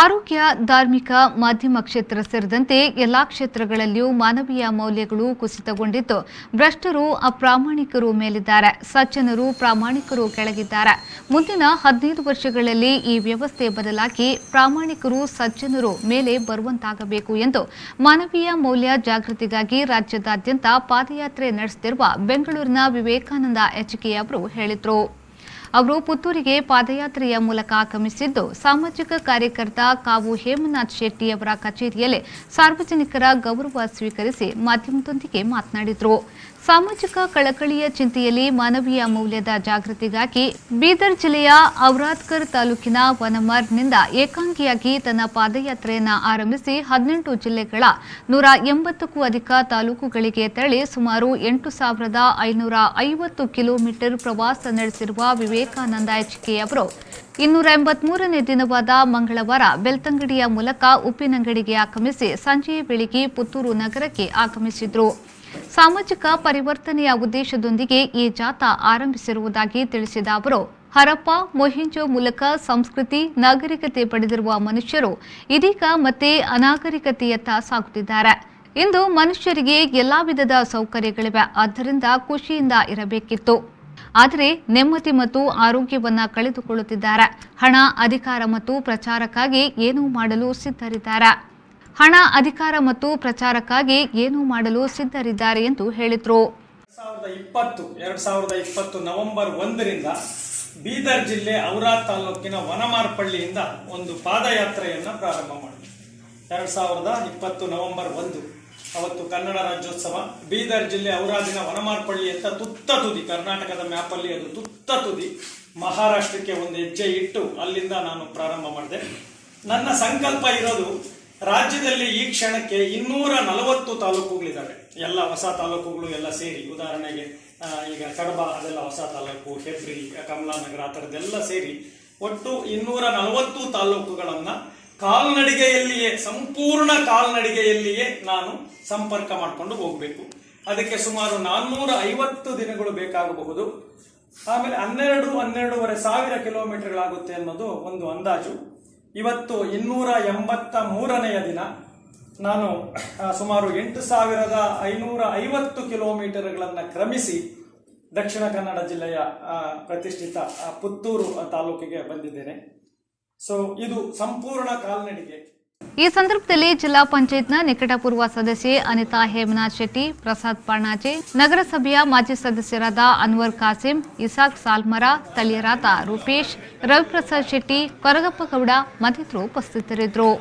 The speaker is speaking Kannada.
ಆರೋಗ್ಯ, ಧಾರ್ಮಿಕ, ಮಾಧ್ಯಮ ಕ್ಷೇತ್ರ ಸೇರಿದಂತೆ ಎಲ್ಲಾ ಕ್ಷೇತ್ರಗಳಲ್ಲಿಯೂ ಮಾನವೀಯ ಮೌಲ್ಯಗಳು ಕುಸಿತಗೊಂಡಿದ್ದು, ಭ್ರಷ್ಟರು ಅಪ್ರಾಮಾಣಿಕರು ಮೇಲಿದ್ದಾರೆ, ಸಜ್ಜನರು ಪ್ರಾಮಾಣಿಕರು ಕೆಳಗಿದ್ದಾರೆ. ಮುಂದಿನ 15 ವರ್ಷಗಳಲ್ಲಿ ಈ ವ್ಯವಸ್ಥೆ ಬದಲಾಗಿ ಪ್ರಾಮಾಣಿಕರು ಸಜ್ಜನರು ಮೇಲೆ ಬರುವಂತಾಗಬೇಕು ಎಂದು ಮಾನವೀಯ ಮೌಲ್ಯ ಜಾಗೃತಿಗಾಗಿ ರಾಜ್ಯದಾದ್ಯಂತ ಪಾದಯಾತ್ರೆ ನಡೆಸುತ್ತಿರುವ ಬೆಂಗಳೂರಿನ ವಿವೇಕಾನಂದ ಎಚ್ಕೆ ಅವರು ಹೇಳಿದರು. ಅವರು ಪುತ್ತೂರಿಗೆ ಪಾದಯಾತ್ರೆಯ ಮೂಲಕ ಆಗಮಿಸಿದ್ದು, ಸಾಮಾಜಿಕ ಕಾರ್ಯಕರ್ತ ಕಾವು ಹೇಮನಾಥ್ ಶೆಟ್ಟಿ ಅವರ ಕಚೇರಿಯಲ್ಲಿ ಸಾರ್ವಜನಿಕರ ಗೌರವ ಸ್ವೀಕರಿಸಿ ಮಾಧ್ಯಮದೊಂದಿಗೆ ಮಾತನಾಡಿದರು. ಸಾಮಾಜಿಕ ಕಳಕಳಿಯ ಚಿಂತೆಯಲ್ಲಿ ಮಾನವೀಯ ಮೌಲ್ಯದ ಜಾಗೃತಿಗಾಗಿ ಬೀದರ್ ಜಿಲ್ಲೆಯ ಔರಾದ್ಕರ್ ತಾಲೂಕಿನ ವನಮರ್ನಿಂದ ಏಕಾಂಗಿಯಾಗಿ ತನ್ನ ಪಾದಯಾತ್ರೆಯನ್ನು ಆರಂಭಿಸಿ 18 ಜಿಲ್ಲೆಗಳ 180ಕ್ಕೂ ಅಧಿಕ ತಾಲೂಕುಗಳಿಗೆ ತೆರಳಿ ಸುಮಾರು 8,550 ಕಿಲೋಮೀಟರ್ ಪ್ರವಾಸ ನಡೆಸಿರುವ ವಿವೇಕಾನಂದ ಎಚ್ಕೆ ಅವರು 283ನೇ ದಿನವಾದ ಮಂಗಳವಾರ ಬೆಳ್ತಂಗಡಿಯ ಮೂಲಕ ಉಪ್ಪಿನಂಗಡಿಗೆ ಆಗಮಿಸಿ ಸಂಜೆಯ ವೇಳೆಗೆ ಪುತ್ತೂರು ನಗರಕ್ಕೆ ಆಗಮಿಸಿದರು. ಸಾಮಾಜಿಕ ಪರಿವರ್ತನೆಯ ಉದ್ದೇಶದೊಂದಿಗೆ ಈ ಜಾಥಾ ಆರಂಭಿಸಿರುವುದಾಗಿ ತಿಳಿಸಿದ ಅವರು, ಹರಪ್ಪ ಮೊಹೆಂಜೊ ಮೂಲಕ ಸಂಸ್ಕೃತಿ, ನಾಗರಿಕತೆ ಪಡೆದಿರುವ ಮನುಷ್ಯರು ಇದೀಗ ಮತ್ತೆ ಅನಾಗರಿಕತೆಯತ್ತ ಸಾಗುತ್ತಿದ್ದಾರೆ. ಇಂದು ಮನುಷ್ಯರಿಗೆ ಎಲ್ಲಾ ವಿಧದ ಸೌಕರ್ಯಗಳಿವೆ, ಆದ್ದರಿಂದ ಖುಷಿಯಿಂದ ಇರಬೇಕಿತ್ತು. ಆದರೆ ನೆಮ್ಮದಿ ಮತ್ತು ಆರೋಗ್ಯವನ್ನ ಕಳೆದುಕೊಳ್ಳುತ್ತಿದ್ದಾರೆ. ಹಣ, ಅಧಿಕಾರ ಮತ್ತು ಪ್ರಚಾರಕ್ಕಾಗಿ ಏನೂ ಮಾಡಲು ಸಿದ್ಧರಿದ್ದಾರೆ ಎಂದು ಹೇಳಿದರು. 2020 ನವೆಂಬರ್ 1ರಿಂದ ಬೀದರ್ ಜಿಲ್ಲೆ ಔರಾದ್ ತಾಲೂಕಿನ ವನಮಾರ್ಪಳ್ಳಿಯಿಂದ ಒಂದು ಪಾದಯಾತ್ರೆಯನ್ನು ಪ್ರಾರಂಭ ಮಾಡಿದೆ. 2020 ನವೆಂಬರ್ 1 ಅವತ್ತು ಕನ್ನಡ ರಾಜ್ಯೋತ್ಸವ. ಬೀದರ್ ಜಿಲ್ಲೆ ಔರಾದಿನ ವನಮಾರ್ಪಳ್ಳಿ ಅಂತ ತುತ್ತ ತುದಿ, ಕರ್ನಾಟಕದ ಮ್ಯಾಪಲ್ಲಿ ಅದು ತುತ್ತ ತುದಿ, ಮಹಾರಾಷ್ಟ್ರಕ್ಕೆ ಒಂದು ಹೆಜ್ಜೆ ಇಟ್ಟು ಅಲ್ಲಿಂದ ನಾನು ಪ್ರಾರಂಭ ಮಾಡಿದೆ. ನನ್ನ ಸಂಕಲ್ಪ ಇರೋದು, ರಾಜ್ಯದಲ್ಲಿ ಈ ಕ್ಷಣಕ್ಕೆ 240 ತಾಲೂಕುಗಳಿದ್ದಾವೆ. ಎಲ್ಲ ಹೊಸ ತಾಲೂಕುಗಳು ಎಲ್ಲ ಸೇರಿ, ಉದಾಹರಣೆಗೆ ಈಗ ಕಡಬ ಅದೆಲ್ಲ ಹೊಸ ತಾಲೂಕು, ಹೆಬ್ರಿ, ಕಮಲಾನಗರ ಆ ಥರದ್ದೆಲ್ಲ ಸೇರಿ ಒಟ್ಟು 240 ತಾಲೂಕುಗಳನ್ನ ಕಾಲ್ನಡಿಗೆಯಲ್ಲಿಯೇ, ಸಂಪೂರ್ಣ ಕಾಲ್ನಡಿಗೆಯಲ್ಲಿಯೇ ನಾನು ಸಂಪರ್ಕ ಮಾಡಿಕೊಂಡು ಹೋಗಬೇಕು. ಅದಕ್ಕೆ ಸುಮಾರು 450 ದಿನಗಳು ಬೇಕಾಗಬಹುದು. ಆಮೇಲೆ 12-12.5 ಸಾವಿರ ಕಿಲೋಮೀಟರ್ಗಳಾಗುತ್ತೆ ಅನ್ನೋದು ಒಂದು ಅಂದಾಜು. ಇವತ್ತು 283ನೆಯ ದಿನ. ನಾನು ಸುಮಾರು 8,550 ಕಿಲೋಮೀಟರ್ಗಳನ್ನು ಕ್ರಮಿಸಿ ದಕ್ಷಿಣ ಕನ್ನಡ ಜಿಲ್ಲೆಯ ಪ್ರತಿಷ್ಠಿತ ಪುತ್ತೂರು ತಾಲೂಕಿಗೆ ಬಂದಿದ್ದೇನೆ. ಸೊ ಇದು ಸಂಪೂರ್ಣ ಕಾಲ್ನಡಿಗೆ. ಈ ಸಂದರ್ಭದಲ್ಲಿ ಜಿಲ್ಲಾ ಪಂಚಾಯತ್ನ ನಿಕಟಪೂರ್ವ ಸದಸ್ಯೆ ಅನಿತಾ ಹೇಮನಾಥ್ ಶೆಟ್ಟಿ, ಪ್ರಸಾದ್ ಪಾಣಾಜೆ, ನಗರಸಭೆಯ ಮಾಜಿ ಸದಸ್ಯರಾದ ಅನ್ವರ್ ಕಾಸಿಂ, ಇಸಾಕ್ ಸಾಲ್ಮರ, ಸ್ಥಳೀಯರಾದ ರೂಪೇಶ್, ರವಿಪ್ರಸಾದ್ ಶೆಟ್ಟಿ, ಕೊರಗಪ್ಪ ಗೌಡ ಮತ್ತಿತರರು ಉಪಸ್ಥಿತರಿದ್ದರು.